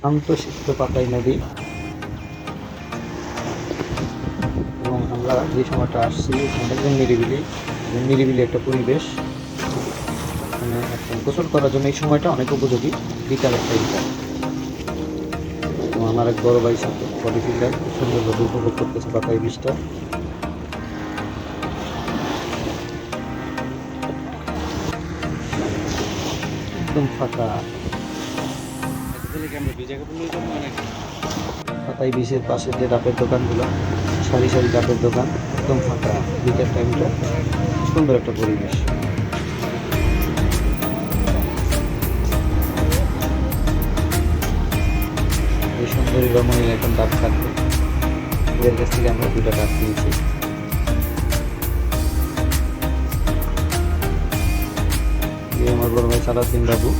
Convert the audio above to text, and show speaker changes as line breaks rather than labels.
শান্তশিষ্ট পাতাই নদী। এবং আমরা যে সময়টা আসছি একদম নিরিবিলি নিরিবিলি একটা পরিবেশ। মানে গোসল করার জন্য এই সময়টা অনেক উপযোগী, বিকালের টাইমটা। এবং আমার এক বড় ভাই সাথে বডি ফিল্ডার খুব সুন্দরভাবে উপভোগ করতেছে পাতাই বীজটা। একদম ফাঁকা পাতাই বীজের পাশে যে ডাবের দোকানগুলো, সারি সারি ডাবের দোকান, একদম ফাঁকা বিকেল টাইমটা। সুন্দর একটা পরিবেশ। এই সুন্দরী রমণীর এখন ডাব কাটবে, এদের কাছ থেকে আমরা 2টা ডাব নিয়েছি। আমার বড় ভাই সালাউদ্দিন বাবু।